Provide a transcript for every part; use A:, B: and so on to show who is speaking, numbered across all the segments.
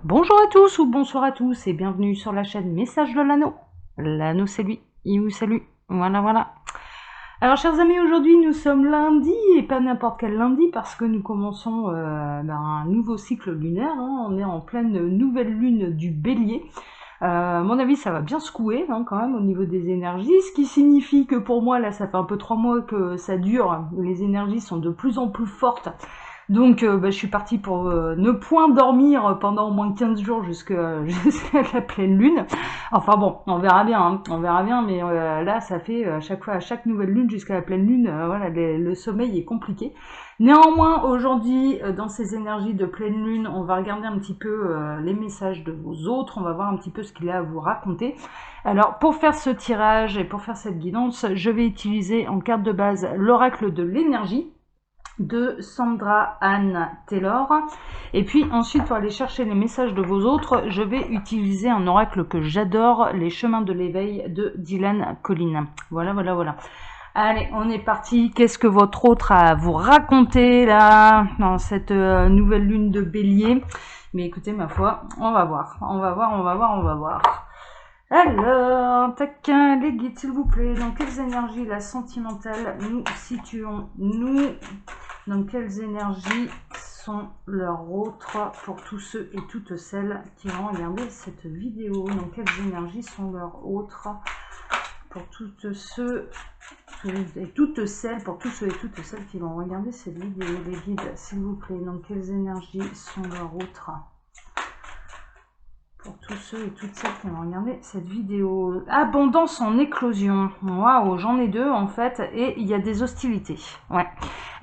A: Bonjour à tous ou bonsoir à tous et bienvenue sur la chaîne Message de l'Anneau. L'Anneau c'est lui, il vous salue. Voilà, voilà. Alors chers amis, aujourd'hui nous sommes lundi et pas n'importe quel lundi parce que nous commençons un nouveau cycle lunaire. On est en pleine nouvelle lune du Bélier. À mon avis, ça va bien secouer quand même au niveau des énergies, ce qui signifie que pour moi, là, ça fait un peu 3 mois que ça dure, les énergies sont de plus en plus fortes. Donc je suis partie pour ne point dormir pendant au moins 15 jours jusqu'à la pleine lune. Enfin bon, on verra bien, on verra bien, mais là ça fait à chaque fois, à chaque nouvelle lune jusqu'à la pleine lune, voilà, le sommeil est compliqué. Néanmoins, aujourd'hui, dans ces énergies de pleine lune, on va regarder un petit peu les messages de vos autres, on va voir un petit peu ce qu'il a à vous raconter. Alors, pour faire ce tirage et pour faire cette guidance, je vais utiliser en carte de base l'oracle de l'énergie de Sandra Anne Taylor. Et puis ensuite, pour aller chercher les messages de vos autres, je vais utiliser un oracle que j'adore, les chemins de l'éveil de Dylan Collin. Voilà, voilà, voilà. Allez, on est parti. Qu'est-ce que votre autre a à vous raconter là, dans cette nouvelle lune de Bélier? Mais écoutez, ma foi, on va voir. On va voir, on va voir, on va voir. Alors, tac, les guides, s'il vous plaît. Dans quelles énergies la sentimentale nous situons, nous? Dans quelles énergies sont leurs autres pour tous ceux et toutes celles qui vont regarder cette vidéo? Dans quelles énergies sont leurs autres pour toutes ceux et toutes celles, pour tous ceux et toutes celles qui vont regarder cette vidéo? Les guides, s'il vous plaît, dans quelles énergies sont leurs autres pour tous ceux et toutes celles qui vont regarder cette vidéo? Abondance en éclosion. Waouh, j'en ai deux en fait, et il y a des hostilités. Ouais.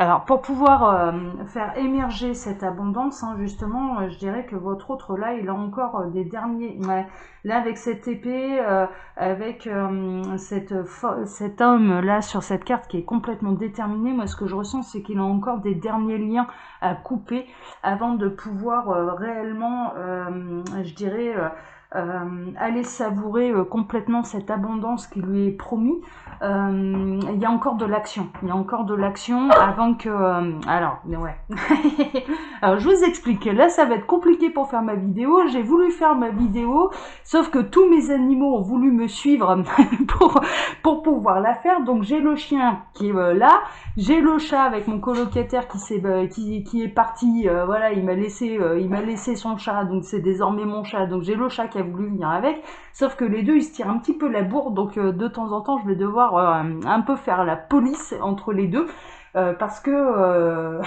A: Alors, pour pouvoir faire émerger cette abondance, justement, je dirais que votre autre là, il a encore des derniers. Ouais. Là, avec cette épée, avec cet homme là sur cette carte qui est complètement déterminé, moi, ce que je ressens, c'est qu'il a encore des derniers liens à couper avant de pouvoir réellement, je dirais, aller savourer complètement cette abondance qui lui est promise. Il y a encore de l'action. Il y a encore de l'action avant que... alors, ouais. Alors, je vous explique. Là, ça va être compliqué pour faire ma vidéo. J'ai voulu faire ma vidéo, sauf que tous mes animaux ont voulu me suivre pour pouvoir la faire. Donc, j'ai le chien qui est là. J'ai le chat avec mon colocataire qui est parti. Voilà, il m'a laissé son chat. Donc, c'est désormais mon chat. Donc, j'ai le chat qui a voulu venir avec. Sauf que les deux, ils se tirent un petit peu la bourre. Donc, de temps en temps, je vais devoir un peu faire la police entre les deux parce que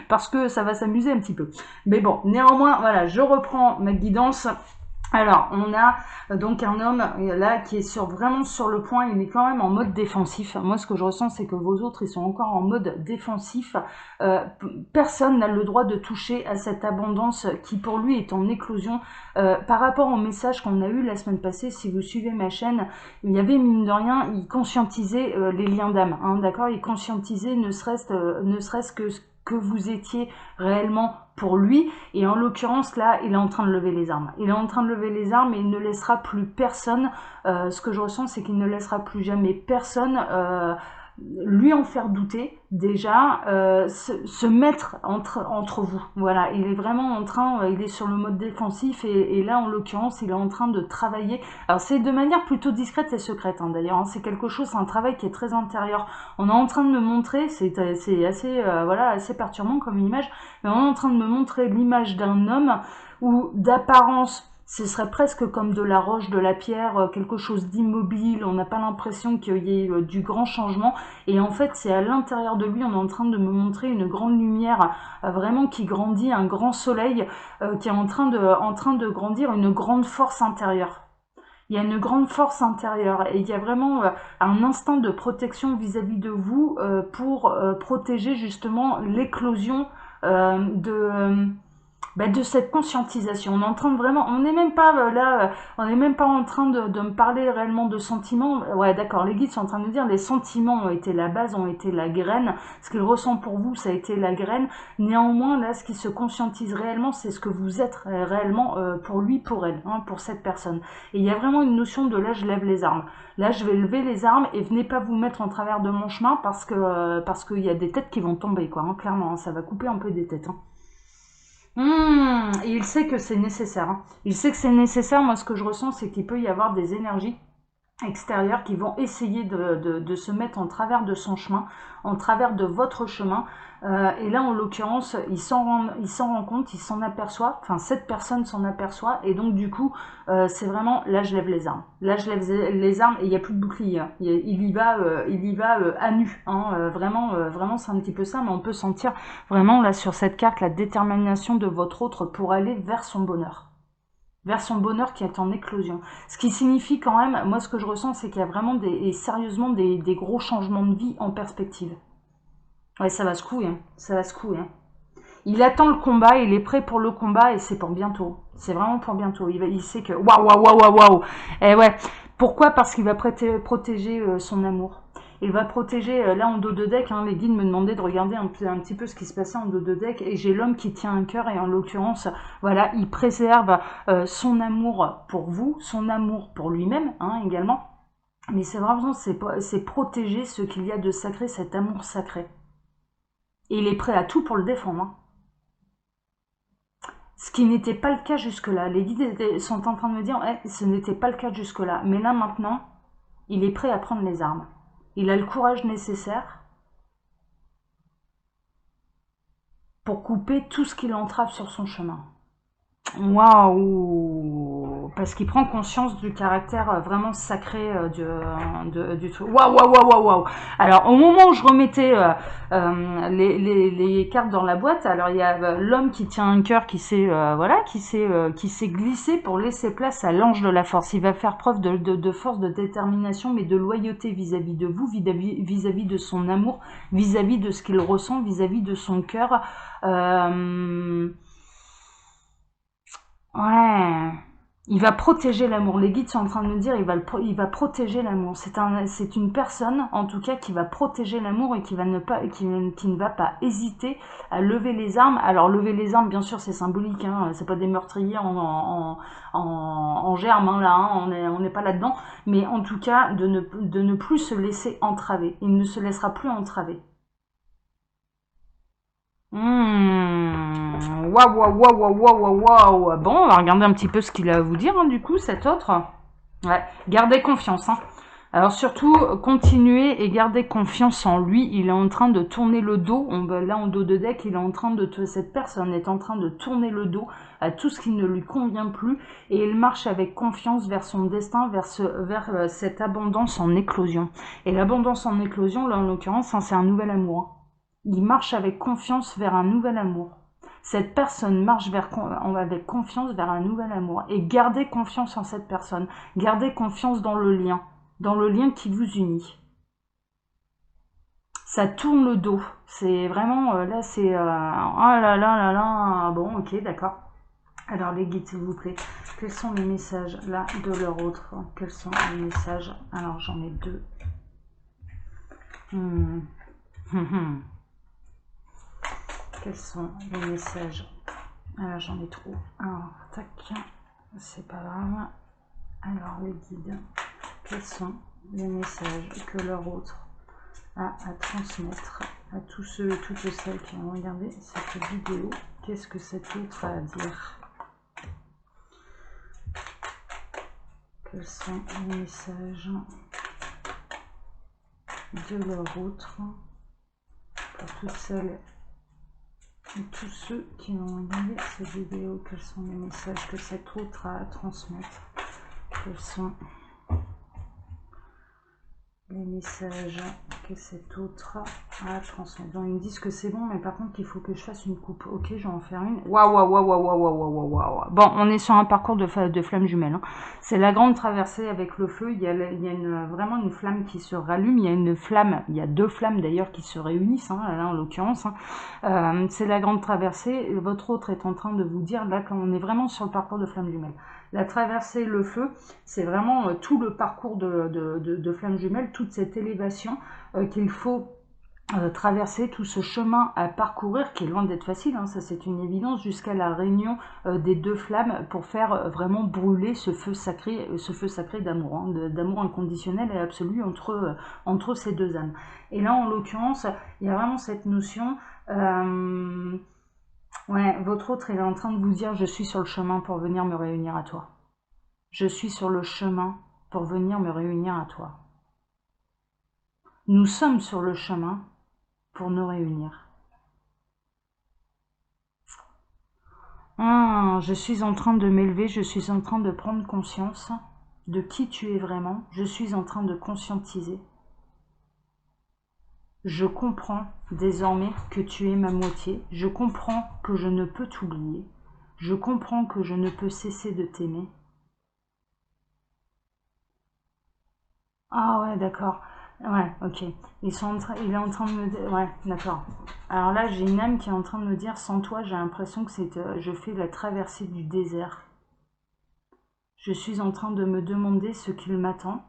A: parce que ça va s'amuser un petit peu. Mais bon, néanmoins, voilà, je reprends ma guidance. Alors, on a donc un homme là qui est vraiment sur le point, il est quand même en mode défensif. Moi, ce que je ressens, c'est que vos autres, ils sont encore en mode défensif. Personne n'a le droit de toucher à cette abondance qui, pour lui, est en éclosion. Par rapport au message qu'on a eu la semaine passée, si vous suivez ma chaîne, il y avait, mine de rien, il conscientisait les liens d'âme, d'accord? Il conscientisait ne serait-ce que vous étiez réellement pour lui, et en l'occurrence là il est en train de lever les armes, il est en train de lever les armes et il ne laissera plus personne, ce que je ressens c'est qu'il ne laissera plus jamais personne lui en faire douter déjà, se mettre entre vous, voilà, il est vraiment en train, il est sur le mode défensif et là en l'occurrence il est en train de travailler, alors c'est de manière plutôt discrète et secrète d'ailleurs, c'est quelque chose, c'est un travail qui est très intérieur, on est en train de me montrer, c'est assez, voilà, assez perturbant comme image, mais on est en train de me montrer l'image d'un homme où d'apparence ce serait presque comme de la roche, de la pierre, quelque chose d'immobile, on n'a pas l'impression qu'il y ait du grand changement, et en fait c'est à l'intérieur de lui, on est en train de me montrer une grande lumière vraiment qui grandit, un grand soleil qui est en train de grandir, une grande force intérieure. Il y a une grande force intérieure et il y a vraiment un instinct de protection vis-à-vis de vous pour protéger justement l'éclosion de cette conscientisation. On est en train de vraiment, on n'est même pas on n'est même pas en train de me parler réellement de sentiments. Ouais, d'accord, les guides sont en train de me dire les sentiments ont été la base, ont été la graine. Ce qu'il ressent pour vous, ça a été la graine. Néanmoins, là, ce qui se conscientise réellement, c'est ce que vous êtes réellement pour lui, pour elle, pour cette personne. Et il y a vraiment une notion de là, je lève les armes. Là, je vais lever les armes et venez pas vous mettre en travers de mon chemin parce qu'il y a des têtes qui vont tomber, quoi. Clairement, ça va couper un peu des têtes. Et il sait que c'est nécessaire. Hein. Il sait que c'est nécessaire. Moi, ce que je ressens, c'est qu'il peut y avoir des énergies extérieures qui vont essayer de se mettre en travers de son chemin, en travers de votre chemin. Et là, en l'occurrence, il s'en rend compte, il s'en aperçoit, enfin, cette personne s'en aperçoit, et donc, du coup, c'est vraiment, là, je lève les armes. Là, je lève les armes, et il n'y a plus de bouclier. Hein. Il y va à nu. Hein. Vraiment, c'est un petit peu ça, mais on peut sentir vraiment, là, sur cette carte, la détermination de votre autre pour aller vers son bonheur. Vers son bonheur qui est en éclosion. Ce qui signifie quand même, moi ce que je ressens, c'est qu'il y a vraiment sérieusement des gros changements de vie en perspective. Ouais, ça va se couiller, hein. Ça va se couiller. Hein. Il attend le combat, il est prêt pour le combat et c'est pour bientôt. C'est vraiment pour bientôt. Il sait que waouh. Et ouais. Pourquoi? Parce qu'il va protéger son amour. Il va protéger, là en dos de deck, hein, les guides me demandaient de regarder un petit peu ce qui se passait en dos de deck, et j'ai l'homme qui tient un cœur, et en l'occurrence, voilà, il préserve son amour pour vous, son amour pour lui-même, hein, également, mais c'est vraiment, c'est protéger ce qu'il y a de sacré, cet amour sacré. Et il est prêt à tout pour le défendre. Hein. Ce qui n'était pas le cas jusque-là. Les guides sont en train de me dire, ce n'était pas le cas jusque-là, mais là maintenant, il est prêt à prendre les armes. Il a le courage nécessaire pour couper tout ce qui l'entrave sur son chemin. Waouh! Parce qu'il prend conscience du caractère vraiment sacré du truc. Waouh! Alors, au moment où je remettais les cartes dans la boîte, alors il y a l'homme qui tient un cœur qui s'est glissé pour laisser place à l'ange de la force. Il va faire preuve de force, de détermination, mais de loyauté vis-à-vis de vous, vis-à-vis de son amour, vis-à-vis de ce qu'il ressent, vis-à-vis de son cœur. Ouais, il va protéger l'amour. Les guides sont en train de me dire, il va protéger l'amour. C'est une personne, en tout cas, qui va protéger l'amour et qui ne va pas hésiter à lever les armes. Alors, lever les armes, bien sûr, c'est symbolique. Hein, c'est pas des meurtriers en germe, hein, là. Hein, on n'est pas là-dedans. Mais en tout cas, de ne plus se laisser entraver. Il ne se laissera plus entraver. Waouh. Bon, on va regarder un petit peu ce qu'il a à vous dire, hein, du coup, cet autre. Ouais, gardez confiance, hein. Alors surtout, continuez et gardez confiance en lui. Il est en train de tourner le dos. Là, en dos de deck, cette personne est en train de tourner le dos à tout ce qui ne lui convient plus. Et il marche avec confiance vers son destin, vers cette abondance en éclosion. Et l'abondance en éclosion, là, en l'occurrence, hein, c'est un nouvel amour. Hein. Il marche avec confiance vers un nouvel amour. Cette personne marche avec confiance vers un nouvel amour. Et gardez confiance en cette personne. Gardez confiance dans le lien qui vous unit. Ça tourne le dos. C'est vraiment, là c'est... oh là. Bon, ok, d'accord. Alors les guides, s'il vous plaît, quels sont les messages là de leur autre? Quels sont les messages? Alors j'en ai deux. Quels sont les messages? Alors j'en ai trop. Alors, tac, c'est pas grave. Alors les guides, quels sont les messages que leur autre a à transmettre à tous ceux et toutes celles qui ont regardé cette vidéo? Qu'est-ce que cet autre a à dire? Quels sont les messages de leur autre pour toutes celles et tous ceux qui ont regardé cette vidéo? Quels sont les messages que cet autre a à transmettre? Quels sont les messages que cet autre a à transmettre? Donc ils me disent que c'est bon, mais par contre qu'il faut que je fasse une coupe. Ok, je vais en faire une. Waouh. Bon, on est sur un parcours de flammes jumelles. Hein. C'est la grande traversée avec le feu. Il y a vraiment une flamme qui se rallume. Il y a deux flammes d'ailleurs qui se réunissent, hein, là en l'occurrence. Hein. C'est la grande traversée. Votre autre est en train de vous dire, là, quand on est vraiment sur le parcours de flammes jumelles. La traversée, le feu, c'est vraiment tout le parcours de flammes jumelles, toute cette élévation qu'il faut traverser, tout ce chemin à parcourir qui est loin d'être facile, hein, ça c'est une évidence, jusqu'à la réunion des deux flammes pour faire vraiment brûler ce feu sacré d'amour, hein, d'amour inconditionnel et absolu entre ces deux âmes. Et là, en l'occurrence, il y a vraiment cette notion... Ouais, votre autre, il est en train de vous dire, je suis sur le chemin pour venir me réunir à toi. Je suis sur le chemin pour venir me réunir à toi. Nous sommes sur le chemin pour nous réunir. Ah, je suis en train de m'élever, je suis en train de prendre conscience de qui tu es vraiment. Je suis en train de conscientiser. Je comprends désormais que tu es ma moitié. Je comprends que je ne peux t'oublier. Je comprends que je ne peux cesser de t'aimer. Ah ouais, d'accord. Ouais, ok. Il est en train de me dire... Ouais, d'accord. Alors là, j'ai une âme qui est en train de me dire, sans toi, j'ai l'impression que je fais la traversée du désert. Je suis en train de me demander ce qu'il m'attend,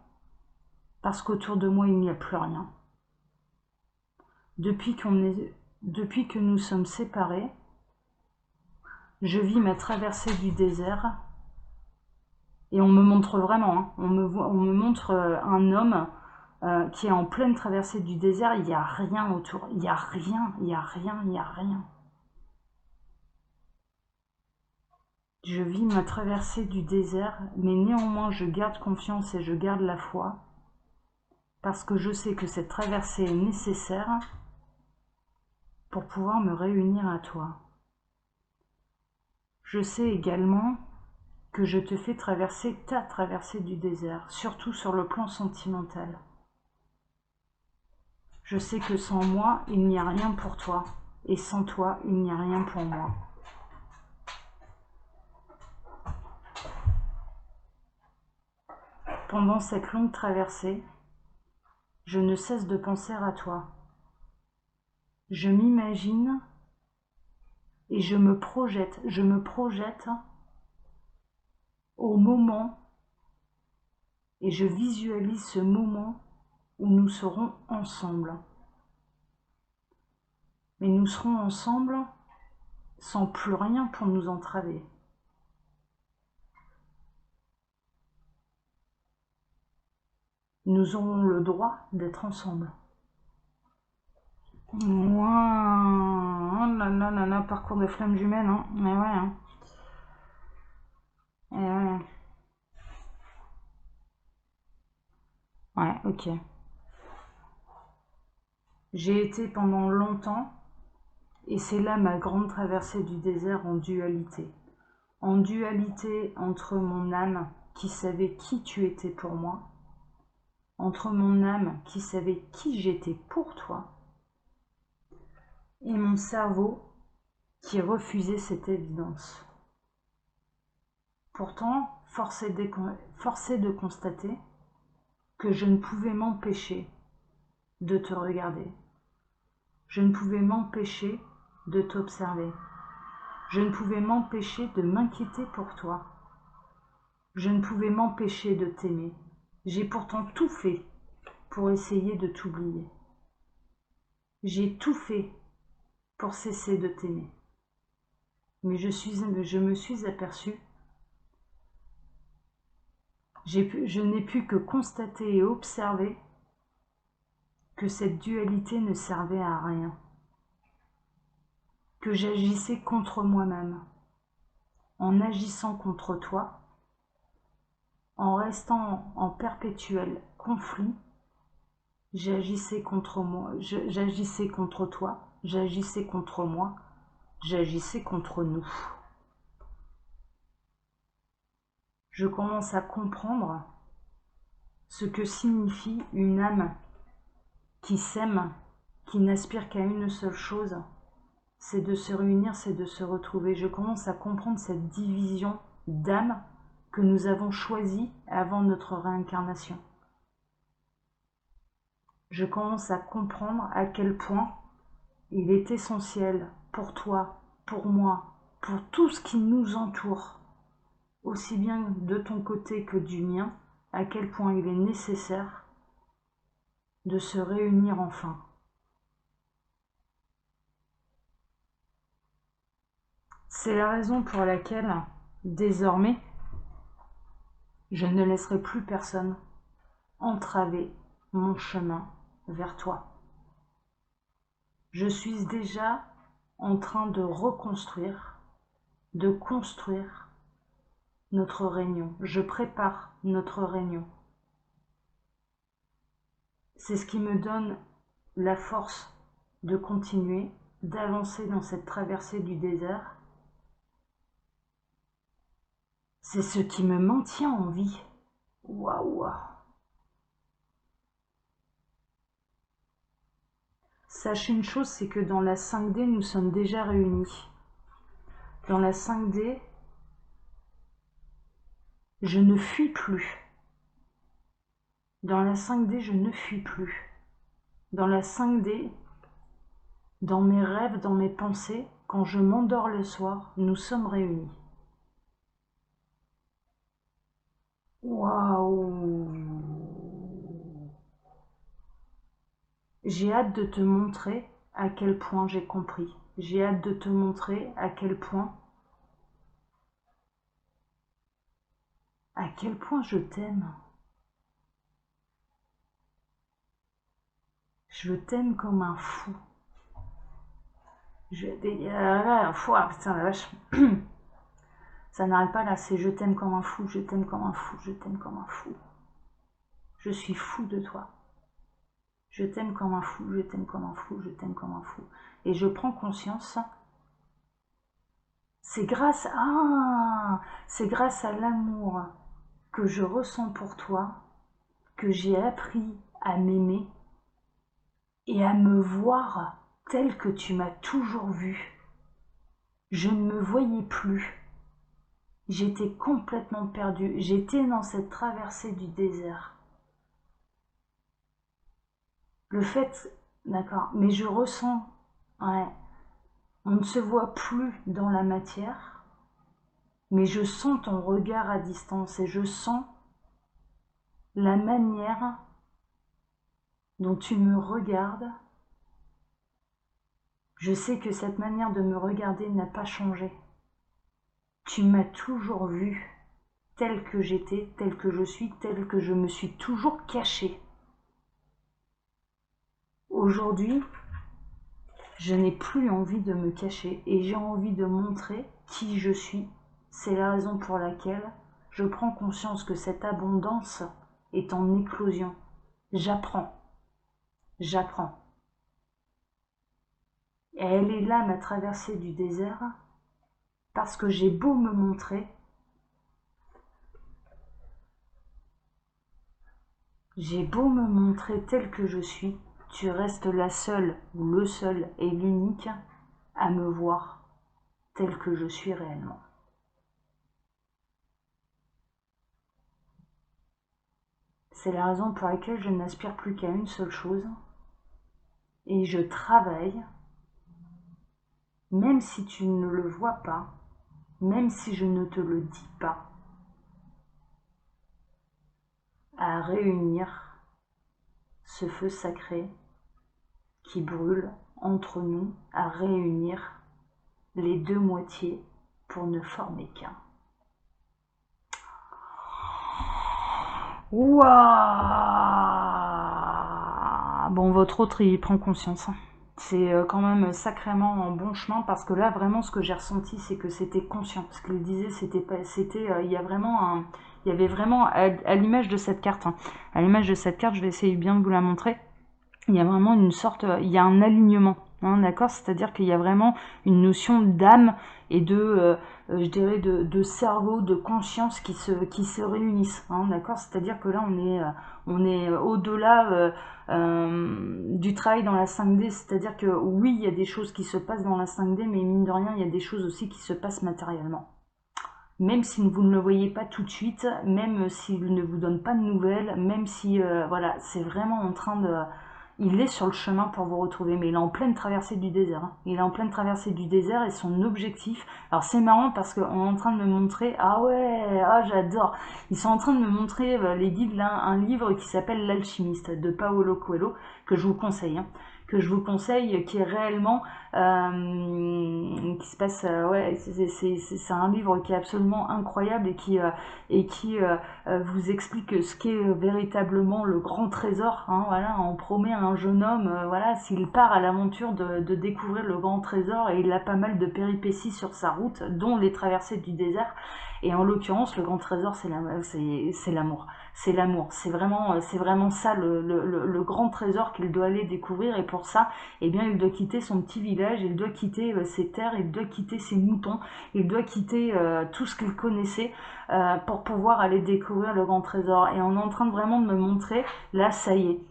A: parce qu'autour de moi, il n'y a plus rien. Depuis que nous sommes séparés, je vis ma traversée du désert, et on me montre vraiment, hein, on me montre un homme qui est en pleine traversée du désert, il n'y a rien autour, il n'y a rien, il n'y a rien, il n'y a rien. Je vis ma traversée du désert, mais néanmoins je garde confiance et je garde la foi, parce que je sais que cette traversée est nécessaire pour pouvoir me réunir à toi. Je sais également que je te fais traverser ta traversée du désert, surtout sur le plan sentimental. Je sais que sans moi, il n'y a rien pour toi, et sans toi, il n'y a rien pour moi. Pendant cette longue traversée, je ne cesse de penser à toi. Je m'imagine et je me projette au moment et je visualise ce moment où nous serons ensemble. Mais nous serons ensemble sans plus rien pour nous entraver. Nous aurons le droit d'être ensemble. Waouh, oh là là là là, parcours de flamme jumelle, hein. Mais ouais, hein. Et ouais. Ouais, ok. J'ai été pendant longtemps, et c'est là ma grande traversée du désert en dualité. En dualité entre mon âme qui savait qui tu étais pour moi, entre mon âme qui savait qui j'étais pour toi, et mon cerveau qui refusait cette évidence. Pourtant, force est de constater que je ne pouvais m'empêcher de te regarder. Je ne pouvais m'empêcher de t'observer. Je ne pouvais m'empêcher de m'inquiéter pour toi. Je ne pouvais m'empêcher de t'aimer. J'ai pourtant tout fait pour essayer de t'oublier. J'ai tout fait pour cesser de t'aimer. Mais je me suis aperçue, je n'ai pu que constater et observer que cette dualité ne servait à rien, que j'agissais contre moi-même, en agissant contre toi, en restant en perpétuel conflit. J'agissais contre moi, j'agissais contre toi, j'agissais contre moi, j'agissais contre nous. Je commence à comprendre ce que signifie une âme qui s'aime, qui n'aspire qu'à une seule chose, c'est de se réunir, c'est de se retrouver. Je commence à comprendre cette division d'âme que nous avons choisie avant notre réincarnation. Je commence à comprendre à quel point il est essentiel pour toi, pour moi, pour tout ce qui nous entoure, aussi bien de ton côté que du mien, à quel point il est nécessaire de se réunir enfin. C'est la raison pour laquelle, désormais, je ne laisserai plus personne entraver mon chemin vers toi. Je suis déjà en train de reconstruire, de construire notre réunion. Je prépare notre réunion. C'est ce qui me donne la force de continuer, d'avancer dans cette traversée du désert. C'est ce qui me maintient en vie. Waouh! Sache une chose, c'est que dans la 5D, nous sommes déjà réunis. Dans la 5D, je ne fuis plus. Dans la 5D, je ne fuis plus. Dans la 5D, dans mes rêves, dans mes pensées, quand je m'endors le soir, nous sommes réunis. Waouh! J'ai hâte de te montrer à quel point j'ai compris. J'ai hâte de te montrer à quel point je t'aime. Je t'aime comme un fou. Putain la vache. Ça n'arrête pas là, c'est je t'aime comme un fou, je t'aime comme un fou, je t'aime comme un fou. Je suis fou de toi. Je t'aime comme un fou, je t'aime comme un fou, je t'aime comme un fou. Et je prends conscience, c'est grâce à l'amour que je ressens pour toi, que j'ai appris à m'aimer et à me voir tel que tu m'as toujours vu. Je ne me voyais plus. J'étais complètement perdue. J'étais dans cette traversée du désert. Le fait, d'accord, mais je ressens, ouais, on ne se voit plus dans la matière, mais je sens ton regard à distance et je sens la manière dont tu me regardes. Je sais que cette manière de me regarder n'a pas changé. Tu m'as toujours vu tel que j'étais, tel que je suis, tel que je me suis toujours cachée. Aujourd'hui, je n'ai plus envie de me cacher et j'ai envie de montrer qui je suis. C'est la raison pour laquelle je prends conscience que cette abondance est en éclosion. J'apprends. Et elle est là, ma traversée du désert, parce que j'ai beau me montrer, tel que je suis, tu restes la seule ou le seul et l'unique à me voir tel que je suis réellement. C'est la raison pour laquelle je n'aspire plus qu'à une seule chose, et je travaille, même si tu ne le vois pas, même si je ne te le dis pas, à réunir ce feu sacré qui brûle entre nous, à réunir les deux moitiés pour ne former qu'un. Ouah! Bon, votre autre, il prend conscience. C'est quand même sacrément en bon chemin parce que là, vraiment, ce que j'ai ressenti, c'est que c'était conscient. Ce qu'il disait, il y avait vraiment, à l'image de cette carte, je vais essayer bien de vous la montrer. Il y a vraiment il y a un alignement, d'accord, c'est-à-dire qu'il y a vraiment une notion d'âme et je dirais de cerveau, de conscience qui se réunissent, d'accord, c'est-à-dire que là on est au-delà du travail dans la 5D, c'est-à-dire que oui, il y a des choses qui se passent dans la 5D, mais mine de rien, il y a des choses aussi qui se passent matériellement. Même si vous ne le voyez pas tout de suite, même s'il ne vous donne pas de nouvelles, même si, voilà, c'est vraiment en train de... Il est sur le chemin pour vous retrouver, mais il est en pleine traversée du désert. Il est en pleine traversée du désert et son objectif... Alors c'est marrant parce qu'on est en train de me montrer... Ah ouais, j'adore. Ils sont en train de me montrer, les guides, là, un livre qui s'appelle L'Alchimiste de Paulo Coelho, que je vous conseille. que je vous conseille, qui est réellement, qui se passe, ouais, c'est un livre qui est absolument incroyable et qui vous explique ce qu'est véritablement le grand trésor. Hein, voilà, on promet à un jeune homme, voilà, s'il part à l'aventure de découvrir le grand trésor, et il a pas mal de péripéties sur sa route, dont les traversées du désert. Et en l'occurrence, le grand trésor, c'est l'amour. C'est l'amour. C'est vraiment ça le grand trésor qu'il doit aller découvrir. Et pour ça, eh bien, il doit quitter son petit village, il doit quitter ses terres, il doit quitter ses moutons, il doit quitter tout ce qu'il connaissait pour pouvoir aller découvrir le grand trésor. Et on est en train de vraiment de me montrer, là, ça y est.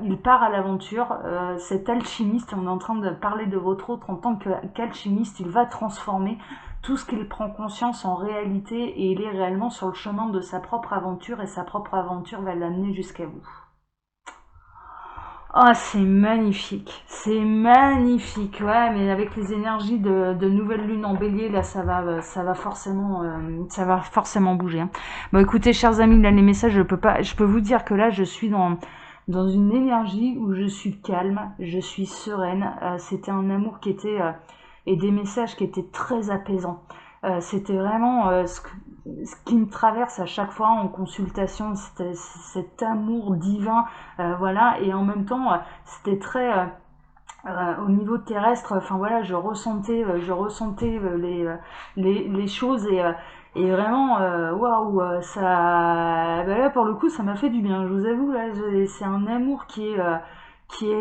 A: Il part à l'aventure, cet alchimiste, on est en train de parler de votre autre en tant qu'alchimiste, il va transformer tout ce qu'il prend conscience en réalité, et il est réellement sur le chemin de sa propre aventure, et sa propre aventure va l'amener jusqu'à vous. Oh, c'est magnifique, ouais, mais avec les énergies de nouvelle lune en bélier, là, ça va forcément bouger. Hein. Bon, écoutez, chers amis, là, les messages, je peux vous dire que là, je suis dans une énergie où je suis calme, je suis sereine. C'était un amour qui était et des messages qui étaient très apaisants. C'était vraiment ce qui me traverse à chaque fois en consultation, c'était cet amour divin, voilà. Et en même temps, c'était très au niveau terrestre. Enfin voilà, je ressentais les choses, et vraiment, waouh, ça, bah là pour le coup, ça m'a fait du bien. Je vous avoue, là, c'est un amour qui est, qui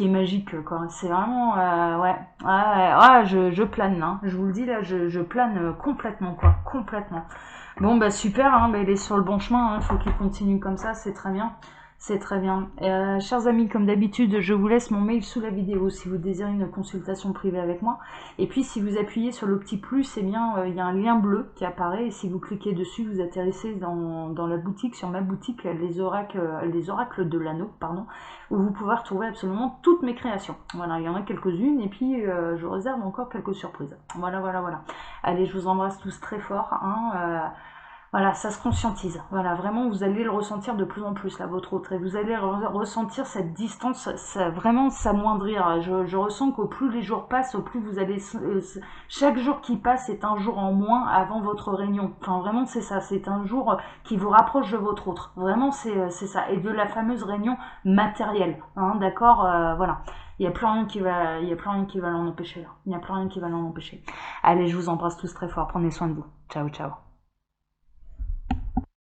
A: est magique, quoi. C'est vraiment, ouais, je plane, hein. Je vous le dis là, je plane complètement, quoi, complètement. Bon, bah super, hein, bah, il est sur le bon chemin, hein, faut qu'il continue comme ça, c'est très bien. C'est très bien. Chers amis, comme d'habitude, je vous laisse mon mail sous la vidéo si vous désirez une consultation privée avec moi. Et puis, si vous appuyez sur le petit plus, eh bien, il y a un lien bleu qui apparaît. Et si vous cliquez dessus, vous atterrissez dans la boutique, sur ma boutique, les oracles de l'anneau, pardon, où vous pouvez retrouver absolument toutes mes créations. Voilà, il y en a quelques-unes, et puis je réserve encore quelques surprises. Voilà. Allez, je vous embrasse tous très fort. Hein, voilà, ça se conscientise. Voilà, vraiment, vous allez le ressentir de plus en plus, là, votre autre. Et vous allez ressentir cette distance, vraiment s'amoindrir. Je ressens qu'au plus les jours passent, au plus vous allez... chaque jour qui passe est un jour en moins avant votre réunion. Enfin, vraiment, c'est ça. C'est un jour qui vous rapproche de votre autre. Vraiment, c'est ça. Et de la fameuse réunion matérielle. Hein, d'accord, voilà. Il n'y a plus rien qui va l'en empêcher, là. Il n'y a plus rien qui va l'en empêcher. Allez, je vous embrasse tous très fort. Prenez soin de vous. Ciao, ciao.